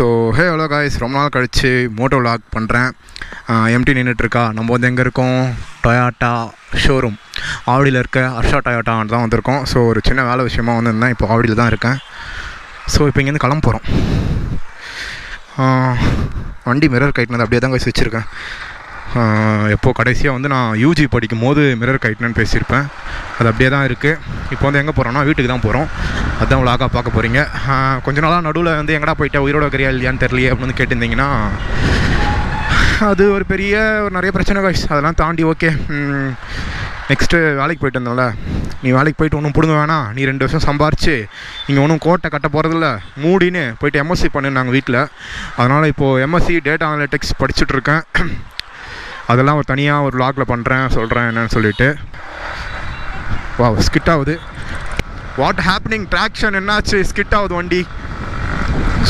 So hello guys, ரொம்ப நாள் கழித்து மோட்டோ விளாக் பண்ணுறேன். எம்டி நின்றுட்டுருக்கா. நம்ம வந்து எங்கே இருக்கோம்? டொயாட்டா ஷோரூம், ஆவடியில் இருக்க ஹர்ஷா டொயாட்டா தான் வந்திருக்கோம். ஸோ ஒரு சின்ன வேலை விஷயமாக வந்திருந்தேன். இப்போ ஆவடியில் தான் இருக்கேன். ஸோ இப்போ இங்கேருந்து கிளம்ப போகிறோம். வண்டி மிரர் கைட்னது அப்படியே தான் காய்ஸ் வச்சுருக்கேன். எப்போது கடைசியாக வந்து நான் யூஜி படிக்கும் போது மிரர் கைட்னு பேசியிருப்பேன். அது அப்படியே தான் இருக்குது. இப்போ வந்து எங்கே போகிறோன்னா வீட்டுக்கு தான் போகிறோம். அதுதான் விளாகாக பார்க்க போகிறீங்க. கொஞ்ச நாளாக நடுவில் வந்து எங்கடா போயிட்டா, உயிரோட இருக்கிறியா இல்லையான்னு தெரியலையே அப்படின்னு கேட்டிருந்தீங்கன்னா, அது ஒரு பெரிய நிறைய பிரச்சனை காய்ஸ். அதெல்லாம் தாண்டி ஓகே. நெக்ஸ்ட்டு வேலைக்கு போயிட்டு இருந்தோம்ல, நீ வேலைக்கு போயிட்டு ஒன்றும் பிடுங்க வேணாம், நீ 2 வருஷம் சம்பாரிச்சு இங்கே ஒன்றும் கோட்டை கட்ட போகிறதில்ல, மூடின்னு போயிட்டு எம்எஸ்சி பண்ணிருந்தாங்க வீட்டில். அதனால் இப்போது எம்எஸ்சி டேட்டா அனலிட்டிக்ஸ் படிச்சுட்ருக்கேன். அதெல்லாம் ஒரு தனியாக ஒரு வ்ளாகில் பண்ணுறேன், சொல்கிறேன் என்னன்னு சொல்லிவிட்டு. வா, ஸ்கிட் ஆகுது. What happening? ட்ராக்ஷன் என்னாச்சு? ஸ்கிட் ஆகுது வண்டி.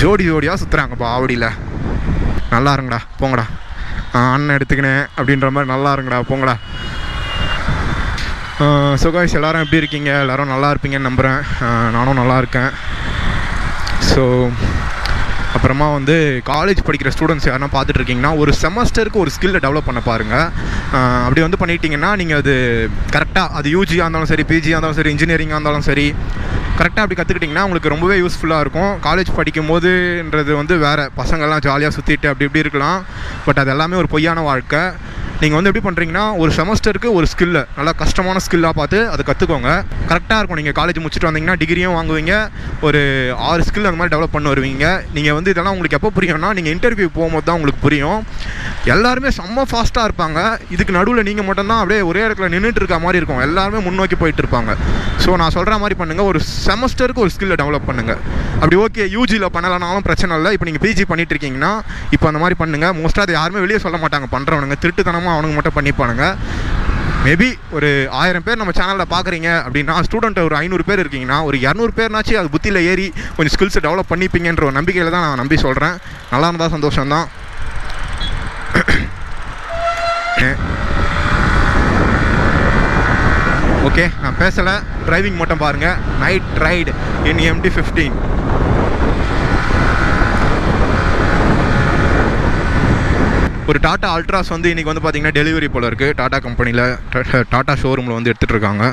ஜோடியாக சுற்றுறாங்கப்பா ஆவடியில். நல்லா இருங்கடா போங்கடா, அண்ணன் எடுத்துக்கினேன் அப்படின்ற மாதிரி. நல்லா இருங்கடா போங்கடா. ஸோ காய்ஸ், எல்லோரும் எப்படி இருக்கீங்க? எல்லோரும் நல்லா இருப்பீங்கன்னு நம்புகிறேன். நானும் நல்லா இருக்கேன். ஸோ அப்புறமா வந்து காலேஜ் படிக்கிற ஸ்டூடெண்ட்ஸ் யாருன்னா பார்த்துட்ருக்கீங்கன்னா, ஒரு செமஸ்டருக்கு ஒரு ஸ்கில்லை டெவலப் பண்ண பாருங்கள். அப்படி வந்து பண்ணிட்டீங்கன்னா நீங்கள் அது கரெக்டாக, அது யூஜியாக இருந்தாலும் சரி, பிஜியாக இருந்தாலும் சரி, இன்ஜினியரிங்காக இருந்தாலும் சரி, கரெக்டாக அப்படி கற்றுக்கிட்டிங்கன்னா உங்களுக்கு ரொம்பவே யூஸ்ஃபுல்லாக இருக்கும். காலேஜ் படிக்கும் போதுன்றது வந்து வேறு, பசங்கள்லாம் ஜாலியாக சுற்றிட்டு அப்படி இப்படி இருக்கலாம். பட் அது எல்லாமே ஒரு பொய்யான வாழ்க்கை. நீங்கள் வந்து எப்படி பண்ணுறீங்கன்னா, ஒரு செமஸ்டருக்கு ஒரு ஸ்கில்லை, நல்லா கஷ்டமான ஸ்கில்லாக பார்த்து அதை கற்றுக்கோங்க. கரெக்டாக இருக்கும். நீங்கள் காலேஜ் முடிச்சுட்டு வந்தீங்கன்னா டிகிரியும் வாங்குவீங்க, ஒரு 6 ஸ்கில் அந்த மாதிரி டெவலப் பண்ண வருவீங்க. நீங்கள் வந்து இதெல்லாம் உங்களுக்கு எப்போ புரியும்னா, நீங்கள் இன்டர்வியூ போகும்போது தான் உங்களுக்கு புரியும். எல்லாருமே செம்ம ஃபாஸ்ட்டாக இருப்பாங்க. இதுக்கு நடுவில் நீங்கள் மட்டும்தான் அப்படியே ஒரே இடத்துல நின்றுட்டு இருக்க மாதிரி இருக்கும். எல்லாருமே முன்னோக்கி போயிட்டு இருப்பாங்க. ஸோ நான் சொல்கிற மாதிரி பண்ணுங்கள். ஒரு செமஸ்டருக்கு ஒரு ஸ்கில்லை டெவலப் பண்ணுங்கள். அப்படி ஓகே, யூஜியில் பண்ணலனாலும் பிரச்சனை இல்லை. இப்போ நீங்கள் பிஜி பண்ணிட்டு இருக்கீங்கன்னா இப்போ அந்த மாதிரி பண்ணுங்கள். மோஸ்ட்டாக அதை யாருமே வெளியே சொல்ல மாட்டாங்க. பண்ணுறவனுங்க திருட்டுத்தனமாக அவனுங்க மட்டும் பண்ணிப்பானுங்க. மேபி ஒரு 1000 பேர் நம்ம சேனலில் பார்க்குறீங்க அப்படின்னா, ஸ்டூடெண்ட் ஒரு 500 பேர் இருக்கீங்கன்னா, ஒரு 200 பேர்னாச்சு அது புத்தியில் ஏறி கொஞ்சம் ஸ்கில்ஸை டெவலப் பண்ணிப்பீங்கன்ற ஒரு நம்பிக்கையில் தான் நான் நம்பி சொல்கிறேன். நல்லா இருந்தால் சந்தோஷம்தான். ஓகே, நான் பேசலை, டிரைவிங் மட்டும் பாருங்கள். நைட் ரைடு இன் MT-15. ஒரு டாட்டா அல்ட்ராஸ் வந்து இன்றைக்கி வந்து பார்த்திங்கன்னா டெலிவரி போல் இருக்குது. டாட்டா கம்பெனியில், டாட்டா ஷோரூமில் வந்து எடுத்துகிட்ருக்காங்க.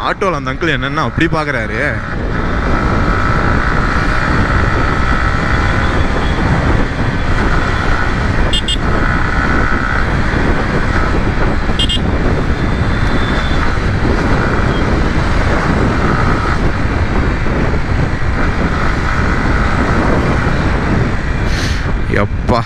ஆட்டோவில் அந்த அங்கிள் என்னென்னா அப்படி பார்க்குறாரு. எப்பா,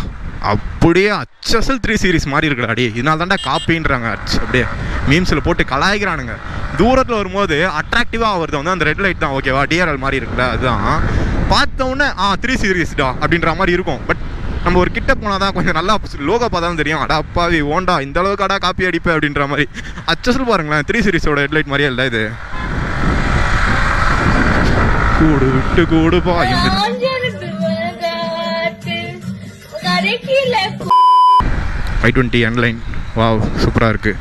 அப்படியே HSL 3 சீரிஸ் மாதிரி இருக்குடாடி. இதனால தான்டா காப்பின்றாங்க. அப்படியே மீம்ஸில் போட்டு கலாய்க்கிறானுங்க. தூரத்தில் வரும்போது அட்ராக்டிவாக வருது வந்து அந்த ரெட் லைட் தான். ஓகேவா, DRL மாதிரி இருக்குல்ல, அதுதான் பார்த்தோன்னே 3 சீரிஸ்டா அப்படின்ற மாதிரி இருக்கும். பட் நம்ம ஒரு கிட்ட போனால் தான் கொஞ்சம் நல்லா லோகோ பார்த்தாலும் தெரியும். அடா அப்பாவி ஓண்டா இந்த அளவுக்கு அடா காப்பி அடிப்பேன் அப்படின்ற மாதிரி. HSL பாருங்களேன், 3 சீரிஸோட ஹெட்லைட் மாதிரியே இல்லை இது. கூடு விட்டு கூடு பா. i20 அன்லைன். வாவ், சூப்பராக இருக்குது.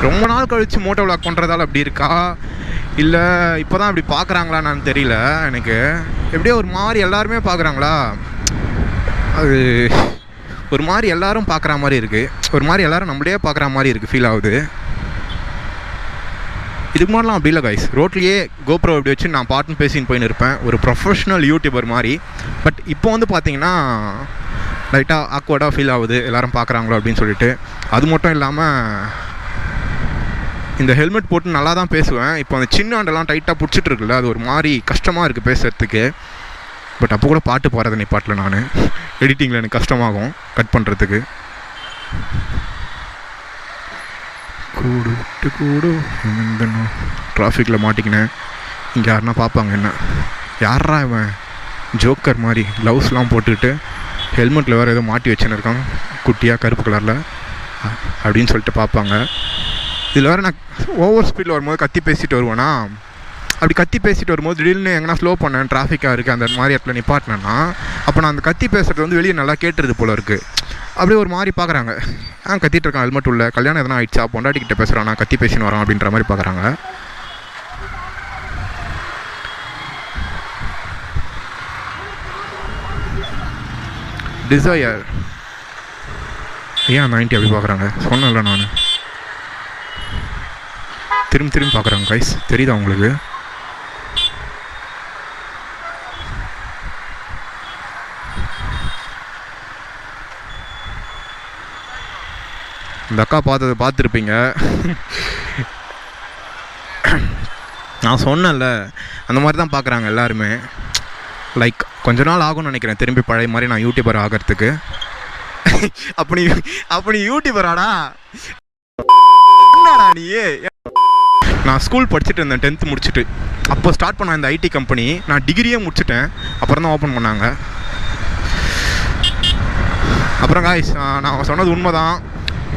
ரொம்ப நாள் கழித்து மோட்டோ விளாக் பண்ணுறதால அப்படி இருக்கா, இல்லை இப்போ தான் அப்படி பார்க்குறாங்களான்னு தெரியல எனக்கு. எப்படியோ ஒரு மாதிரி எல்லாருமே பார்க்குறாங்களா, அது ஒரு மாதிரி எல்லோரும் பார்க்குற மாதிரி இருக்குது. ஒரு மாதிரி எல்லோரும் நம்மளே பார்க்குற மாதிரி இருக்குது, ஃபீல் ஆகுது. இதுக்கு மாதிரிலாம் அப்படி இல்லை கைஸ். ரோட்லேயே கோப்ரோ அப்படி வச்சு நான் பாட்டுன்னு பேசின்னு போயின்னு இருப்பேன், ஒரு ப்ரொஃபஷ்னல் யூடியூபர் மாதிரி. பட் இப்போ வந்து பார்த்திங்கன்னா லைட்டாக ஆக்வர்டாக ஃபீல் ஆகுது, எல்லோரும் பார்க்குறாங்களோ அப்படின்னு சொல்லிட்டு. அது மட்டும் இல்லாமல் இந்த ஹெல்மெட் போட்டு நல்லா தான் பேசுவேன். இப்போ அந்த சின்ன ஆண்டெல்லாம் டைட்டாக பிடிச்சிட்டு இருக்குல்ல, அது ஒரு மாதிரி கஷ்டமாக இருக்குது பேசுகிறதுக்கு. பட் அப்போ கூட பாட்டு பாடுறது நீ பாட்டில் நான் எடிட்டிங்கில் எனக்கு கஷ்டமாகும் கட் பண்ணுறதுக்கு. கூடு விட்டு கூடு டிராஃபிக்கில் மாட்டிக்கினேன். இங்கே யாருன்னா பார்ப்பாங்க என்ன, யாரா இவன் ஜோக்கர் மாதிரி க்ளவுஸ்லாம் போட்டுக்கிட்டு ஹெல்மெட்டில் வேறு ஏதோ மாட்டி வச்சுன்னு இருக்கான் குட்டியாக கருப்பு கலரில். அப்படின்னு சொல்லிட்டு பார்ப்பாங்க. இதில் வேறு நான் ஓவர் ஸ்பீடில் வரும்போது கத்தி பேசிட்டு வருவேன்னா, அப்படி கத்தி பேசிட்டு வரும்போது திடீர்னு எங்கன்னா ஸ்லோ பண்ணேன், டிராஃபிக்காக இருக்குது அந்த மாதிரி இடத்துல நிப்பாட்டினேன்னா, அப்போ நான் அந்த கத்தி பேசுகிறது வந்து வெளியே நல்லா கேட்டுருது போல இருக்குது. அப்படியே ஒரு மாதிரி பார்க்குறாங்க, கத்திட்டு இருக்கான் ஹெல்மெட் உள்ள, கல்யாணம் எதனா ஆயிடுச்சா, பொண்டாட்டிக்கிட்ட பேசுகிறான், நான் கத்தி பேசின்னு வரான் அப்படின்ற மாதிரி பார்க்குறாங்க. டிசையர் ஏன் 90 அப்படி பார்க்குறாங்க சொன்னல நான். திரும்பி பார்க்குறாங்க கைஸ், தெரியுதா உங்களுக்கு? இந்த அக்கா பார்த்துருப்பீங்க. நான் சொன்னேன்ல அந்த மாதிரி தான் பார்க்குறாங்க எல்லாருமே. லைக் கொஞ்ச நாள் ஆகும்னு நினைக்கிறேன் திரும்பி பழைய மாதிரி நான் யூடியூபர் ஆகிறதுக்கு. அப்படி யூடியூபராடா என்னடா நீ? நான் ஸ்கூல் படிச்சுட்டு இருந்தேன் 10th முடிச்சுட்டு. அப்போ ஸ்டார்ட் பண்ண இந்த ஐடி கம்பெனி நான் டிகிரியே முடிச்சுட்டேன், அப்புறம் தான் ஓப்பன் பண்ணாங்க. அப்புறம் காய்ஸ் நான் சொன்னது உண்மை தான்.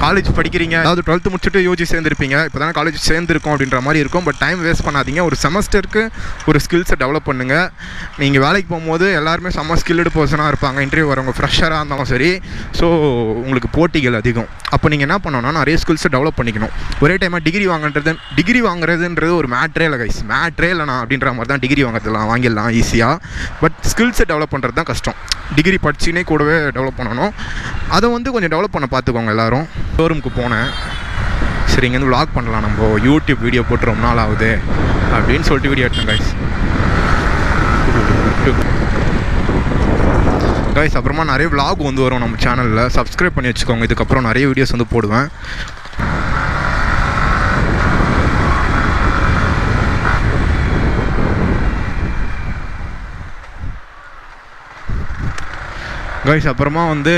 காலேஜ் படிக்கிறீங்க, அதாவது 12th முடிச்சுட்டு யூஜி சேர்ந்துருப்பீங்க, இப்போ தானே காலேஜ் சேர்ந்துருக்கோம் அப்படின்ற மாதிரி இருக்கும். பட் டைம் வேஸ்ட் பண்ணாதீங்க, ஒரு செமஸ்டருக்கு ஒரு ஸ்கில்ஸை டெவலப் பண்ணுங்கள். நீங்கள் வேலைக்கு போகும்போது எல்லாருமே செம்ம ஸ்கில்டு பர்சனாக இருப்பாங்க, இன்டர்வியூ வரவங்க ஃப்ரெஷராக இருந்தாலும் சரி. ஸோ உங்களுக்கு போட்டிகள் அதிகம். அப்போ நீங்கள் என்ன பண்ணணும்னா நிறைய ஸ்கில்ஸை டெவலப் பண்ணிக்கணும். ஒரே டைமாக டிகிரி வாங்குறதுன்றது ஒரு மேட்ரே இல்லை கைஸ், மேட்ரே இல்லைண்ணா அப்படின்ற மாதிரி தான். டிகிரி வாங்கிடலாம் ஈஸியாக, பட் ஸ்கில்ஸை டெவலப் பண்ணுறது தான் கஷ்டம். டிகிரி படிச்சுனே கூடவே டெவலப் பண்ணணும். அதை வந்து கொஞ்சம் டெவலப் பண்ண பார்த்துக்கோங்க எல்லோரும். ஷோரூமுக்கு போனேன், சரி இங்கேருந்து விளாக் பண்ணலாம், நம்ம யூடியூப் வீடியோ போட்டு ரொம்ப நாள் ஆகுது அப்படின்னு சொல்லிட்டு வீடியோ எடுத்தேன் கைஸ். அப்புறமா நிறைய விளாக் வந்து வரும் நம்ம சேனலில், சப்ஸ்கிரைப் பண்ணி வச்சுக்கோங்க. இதுக்கப்புறம் நிறைய வீடியோஸ் வந்து போடுவேன். கைஸ் அப்புறமா வந்து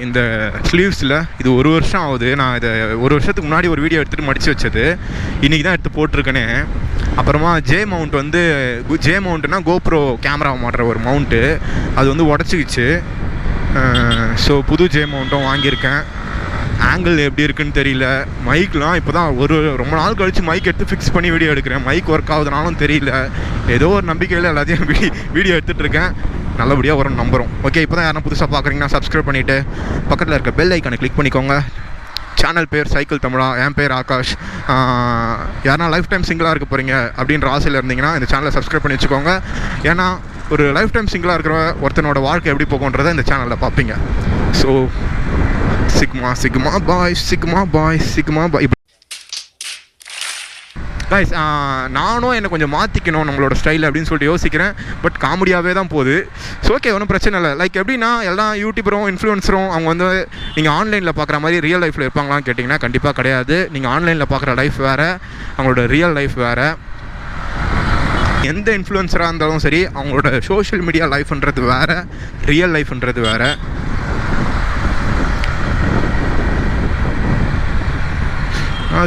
இந்த ஸ்லீவ்ஸில் இது 1 வருஷம் ஆகுது. நான் இதை 1 வருஷத்துக்கு முன்னாடி ஒரு வீடியோ எடுத்துகிட்டு மடித்து வச்சது, இன்றைக்கி தான் எடுத்து போட்டிருக்கேனே. அப்புறமா ஜே மவுண்ட்னா கோப்ரோ கேமரா மாட்டுற ஒரு மவுண்ட்டு, அது வந்து உடச்சிக்கிச்சு. ஸோ புது ஜே மவுண்ட்டும் வாங்கியிருக்கேன். ஆங்கிள் எப்படி இருக்குன்னு தெரியல. மைக்லாம் இப்போ தான் ரொம்ப நாள் கழித்து மைக் எடுத்து ஃபிக்ஸ் பண்ணி வீடியோ எடுக்கிறேன். மைக் ஒர்க் ஆகுதுனாலும் தெரியல, ஏதோ ஒரு நம்பிக்கையில் எல்லாத்தையும் வீடியோ எடுத்துகிட்ருக்கேன். நல்லபடியாக வரும் நம்புகிறோம். ஓகே, இப்போ தான் யாரும் புதுசாக பார்க்குறீங்கன்னா சப்ஸ்கிரைப் பண்ணிவிட்டு பக்கத்தில் இருக்க பெல் ஐக்கானை கிளிக் பண்ணிக்கோங்க. சேனல் பேர் சைக்கிள் தமிழா, என் பேர் ஆகாஷ். யாருனா லைஃப் டைம் சிங்கிளாக இருக்க போகிறீங்க அப்படின்ற ஆசையில் இருந்தீங்கன்னா இந்த சேனலை சப்ஸ்கிரைப் பண்ணி வச்சுக்கோங்க. ஏன்னா ஒரு லைஃப் டைம் சிங்கிளாக இருக்கிற ஒருத்தனோட வாழ்க்கை எப்படி போகுன்றதை இந்த சேனலில் பார்ப்பீங்க. ஸோ சிக்மா பாய். கைஸ் நானும் என்னை கொஞ்சம் மாற்றிக்கணும் நம்மளோட ஸ்டைல் அப்படின்னு சொல்லிட்டு யோசிக்கிறேன். பட் காமெடியாகவே தான் போகுது. ஸோ ஓகே, ஒன்றும் பிரச்சனை இல்லை. லைக் எப்படின்னா எல்லா யூடியூபரும் இன்ஃப்ளூயன்ஸரும் அவங்க வந்து நீங்கள் ஆன்லைனில் பார்க்குற மாதிரி ரியல் லைஃப்பில் இருப்பாங்களான்னு கேட்டிங்கன்னா கண்டிப்பாக கிடையாது. நீங்கள் ஆன்லைனில் பார்க்குற லைஃப் வேறு, அவங்களோட ரியல் லைஃப் வேறு. எந்த இன்ஃப்ளூயன்ஸராக இருந்தாலும் சரி, அவங்களோட சோஷியல் மீடியா லைஃப்ன்றது வேறு, ரியல் லைஃப்ன்றது வேறு.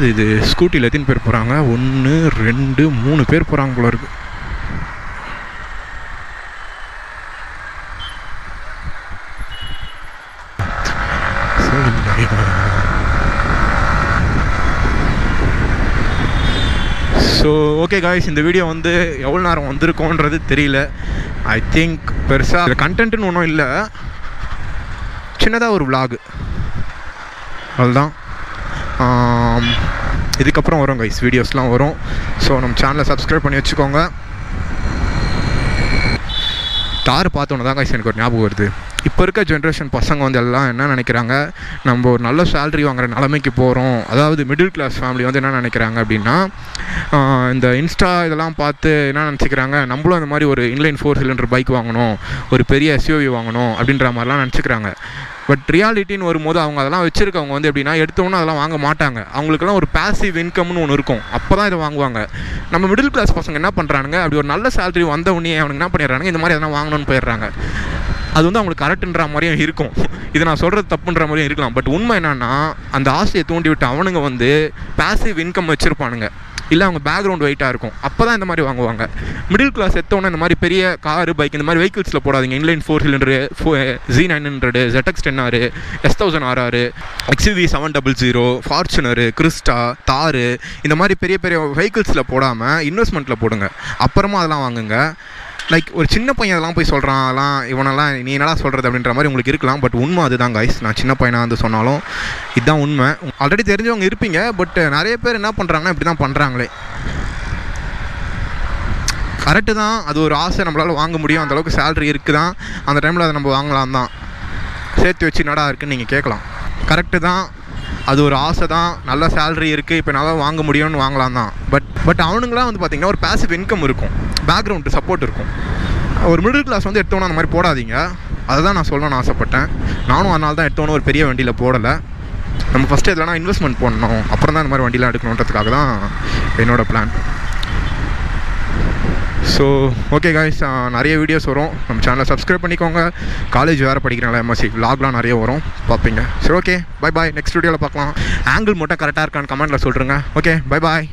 இது ஸ்கூட்டியில் எத்தனை பேர் போகிறாங்க? 1 2 3 பேர் போகிறாங்க போல இருக்கு. ஸோ ஓகே காய்ஸ், இந்த வீடியோ வந்து எவ்வளோ நேரம் வந்திருக்கோன்றது தெரியல. ஐ திங்க் பெருசாக கண்டென்ட்டுன்னு ஒன்றும் இல்லை, சின்னதாக ஒரு விலாகு அவ்வளோதான். இதுக்கப்புறம் வரும் கைஸ், வீடியோஸ்லாம் வரும். ஸோ நம்ம சேனலை சப்ஸ்கிரைப் பண்ணி வச்சுக்கோங்க. தார் பார்த்தோன்னு தான் கைஸ் எனக்கு ஒரு ஞாபகம் வருது. இப்போ இருக்க ஜென்ரேஷன் பசங்க வந்து எல்லாம் என்ன நினைக்கிறாங்க, நம்ம ஒரு நல்ல சேலரி வாங்குகிற நிலைமைக்கு போகிறோம். அதாவது மிடில் கிளாஸ் ஃபேமிலி வந்து என்ன நினைக்கிறாங்க அப்படின்னா, இந்த இன்ஸ்டா இதெல்லாம் பார்த்து என்ன நினச்சிக்கிறாங்க, நம்மளும் அந்த மாதிரி ஒரு இன்லைன் 4 சிலிண்டர் பைக் வாங்கணும், ஒரு பெரிய SUV வாங்கணும் அப்படின்ற மாதிரிலாம் நினச்சிக்கிறாங்க. பட் ரியாலிட்டின்னு வரும்போது அவங்க அதெல்லாம் வச்சுருக்கவங்க வந்து எப்படின்னா, எடுத்தோன்னே அதெல்லாம் வாங்க மாட்டாங்க. அவங்களுக்குலாம் ஒரு பேசிவ் இன்கம்னு ஒன்று இருக்கும், அப்போ தான் இதை வாங்குவாங்க. நம்ம மிடில் கிளாஸ் பசங்க என்ன பண்ணுறானுங்க, அப்படி ஒரு நல்ல சேலரி வந்த உடனே அவனுக்கு என்ன பண்ணிடுறானுங்க, இந்த மாதிரி எதனா வாங்கணும்னு போயிடுறாங்க. அது வந்து அவங்களுக்கு கரெக்டுன்ற மாதிரியும் இருக்கும், இது நான் சொல்கிறது தப்புன்ற மாதிரியும் இருக்கலாம். பட் உண்மை என்னென்னா அந்த ஆசையை தூண்டி விட்டு அவனுங்க வந்து பேசிவ் இன்கம் வச்சுருப்பானுங்க, இல்லை அவங்க பேக்ரவுண்ட் வெயிட்டாக இருக்கும், அப்போ தான் இந்த மாதிரி வாங்குவாங்க. மிடில் கிளாஸ் எடுத்தோன்னே இந்த மாதிரி பெரிய காரு பைக் இந்த மாதிரி வெஹிக்கிள்ஸில் போடாதீங்க. Inline 4 cylinder, Z900, ZX10R, S1000RR, XUV 700, Fortuner, Crysta, Thar, இந்த மாதிரி பெரிய பெரிய வெஹிக்கிள்ஸில் போடாமல் இன்வெஸ்ட்மெண்ட்டில் போடுங்க, அப்புறமா அதெல்லாம் வாங்குங்க. லைக் ஒரு சின்ன பையன் அதெல்லாம் போய் சொல்கிறான், அதெல்லாம் இவனெல்லாம் நீ என்னடா சொல்கிறது அப்படின்ற மாதிரி உங்களுக்கு இருக்கலாம். பட் உண்மை அதுதான் கைஸ், நான் சின்ன பையனாக வந்து சொன்னாலும் இதுதான் உண்மை. ஆல்ரெடி தெரிஞ்சவங்க இருப்பீங்க, பட் நிறைய பேர் என்ன பண்ணுறாங்கன்னா இப்படி தான் பண்ணுறாங்களே. கரெக்டு தான், அது ஒரு ஆசை, நம்மளால் வாங்க முடியும், அந்தளவுக்கு சேலரி இருக்குது தான், அந்த டைமில் அதை நம்ம வாங்கலாம் தான், சேர்த்து வச்சு என்னடா இருக்குன்னு நீங்கள் கேட்கலாம். கரெக்டு தான், அது ஒரு ஆசை தான், நல்ல சேலரி இருக்குது, இப்போ நல்லா வாங்க முடியும்னு வாங்கலாம் தான். பட் அவனுங்களாம் வந்து பார்த்திங்கன்னா ஒரு பேசிவ் இன்கம் இருக்கும், பேக்ரவுண்டு சப்போர்ட் இருக்கும். ஒரு மிடில் கிளாஸ் வந்து எடுத்தோன்னா அந்த மாதிரி போடாதீங்க, அதை தான் நான் சொல்லணும்னு ஆசைப்பட்டேன். நானும் அதனால தான் எடுத்தோன்னு ஒரு பெரிய வண்டியில் போடலை. நம்ம ஃபஸ்ட்டு எதுலனா இன்வெஸ்ட்மெண்ட் பண்ணணும், அப்புறம் தான் இந்த மாதிரி வண்டிலாம் எடுக்கணுன்றதுக்காக தான் என்னோடய பிளான். ஸோ ஓகே காய்ஸ், நிறைய வீடியோஸ் வரும், நம்ம சேனலை சப்ஸ்கிரைப் பண்ணிக்கோங்க. காலேஜ் வேறு படிக்கிறனால எம்எஸ்சி விலாக்லாம் நிறைய வரும், பார்ப்பீங்க. சரி, ஓகே, பை பாய். நெக்ஸ்ட் வீடியோவில் பார்க்கலாம். ஆங்கிள் மட்டும் கரெக்டாக இருக்கான்னு கமெண்ட்டில் சொல்கிறேங்க. Okay, bye bye.